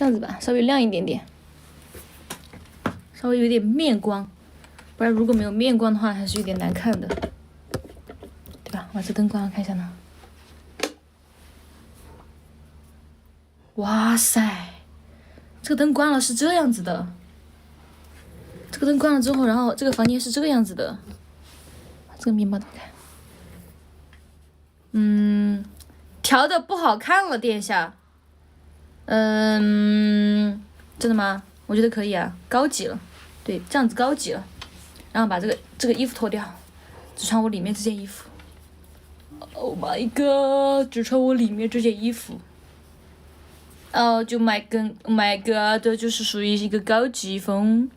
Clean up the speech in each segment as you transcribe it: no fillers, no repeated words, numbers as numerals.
这样子吧，稍微亮一点点，稍微有点面光，不然如果没有面光的话，还是有点难看的，对吧？我把这灯关了，看一下呢。哇塞，这个灯关了是这样子的。这个灯关了之后，然后这个房间是这个样子的。这个面包怎么看？调的不好看了，殿下。真的吗？我觉得可以啊，高级了。对，这样子高级了。然后把这个衣服脱掉，只穿我里面这件衣服。Oh my god， 只穿我里面这件衣服。哦，就my god， 这就是属于一个高级风。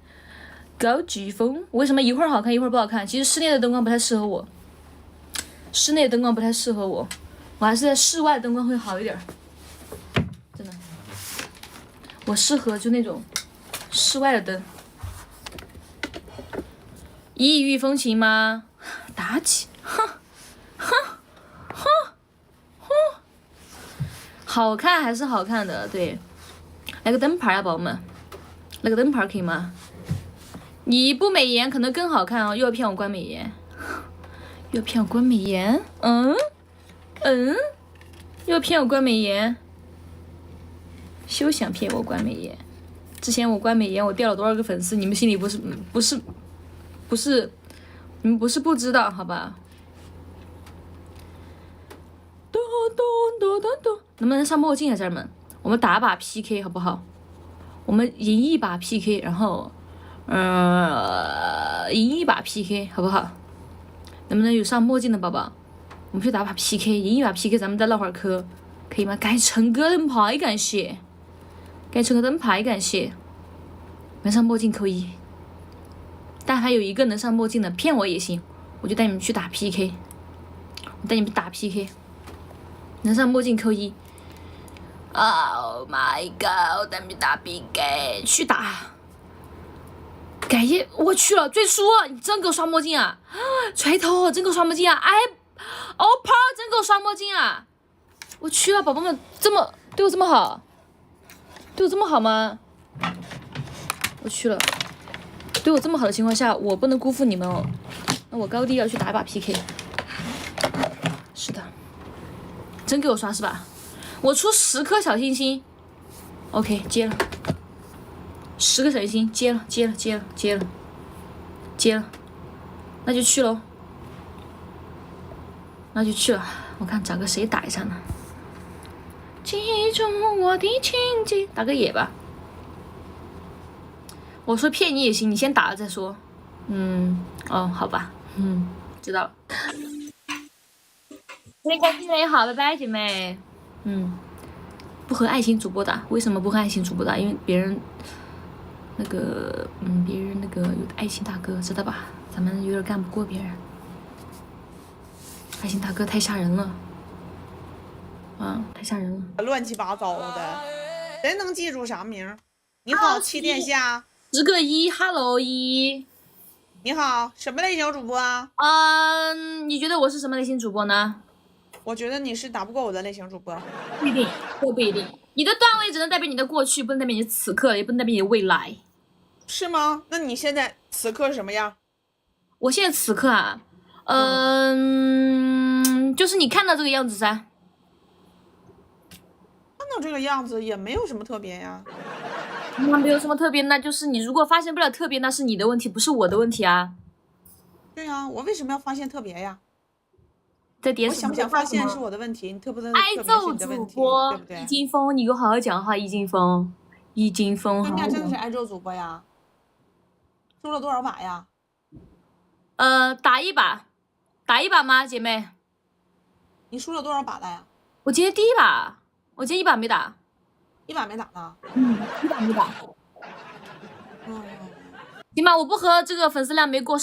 高级风，为什么一会儿好看一会儿不好看？其实室内的灯光不太适合我，室内的灯光不太适合我，我还是在室外的灯光会好一点。真的，我适合就那种室外的灯。异域风情吗？妲己，哼，好看还是好看的，对。来个灯牌啊，宝宝们，来个灯牌可以吗？你不美颜可能更好看哦，又要骗我关美颜，又要骗我关美颜，又要骗我关美颜，休想骗我关美颜。之前我关美颜，我掉了多少个粉丝，你们心里不是，你们不是不知道，好吧？能不能上墨镜啊，家人们？我们打把 PK 好不好？我们赢一把 PK， 然后。赢一把 PK 好不好？能不能有上墨镜的宝宝？我们去打把 PK， 赢一把 PK， 咱们再唠会儿嗑，可以吗？该成个灯牌，感谢，该成个灯牌，感谢。能上墨镜扣1，但还有一个能上墨镜的，骗我也行，我就带你们去打 PK， 我带你们打 PK， 能上墨镜扣1。Oh my god， 带你们打 PK， 去打。感谢我去了，最叔，你真给我刷墨镜啊！锤头真给我刷墨镜啊！哎，OPPO 真给我刷墨镜啊！我去了，宝宝们这么对我这么好，对我这么好吗？我去了，对我这么好的情况下，我不能辜负你们哦。那我高低要去打一把 PK。是的，真给我刷是吧？我出10颗小星星 ，OK 接了。10个小星星接了，那就去喽，我看找个谁打一下呢？记住我的情景，打个野吧。我说骗你也行，你先打了再说。哦，好吧，知道了。那个姐妹好，拜拜，姐妹。不和爱情主播打，为什么不和爱情主播打？因为别人。别人有爱情大哥，知道吧？咱们有点干不过别人。爱情大哥太吓人了，太吓人了，乱七八糟的，谁能记住啥名？你好，七殿下。10个1 ，Hello 1。你好，什么类型主播啊？你觉得我是什么类型主播呢？我觉得你是打不过我的类型主播。不一定，都不一定。你的段位只能代表你的过去，不能代表你的此刻，也不能代表你的未来。是吗？那你现在此刻是什么样？我现在此刻啊，就是你看到这个样子噻。看到这个样子也没有什么特别呀。那没有什么特别，那就是你如果发现不了特别，那是你的问题，不是我的问题啊。对呀，我为什么要发现特别呀？在点我想不想发现是我的问题，你特不能挨揍主播，对不对？易金峰，你给我好好讲话，易金峰，好。人家真的是挨揍主播呀。输了多少把呀？打一把吗，姐妹？你输了多少把了呀？我今天第1把，我今天1把没打。1把没打呢？1把没打。起码我不和这个粉丝量没过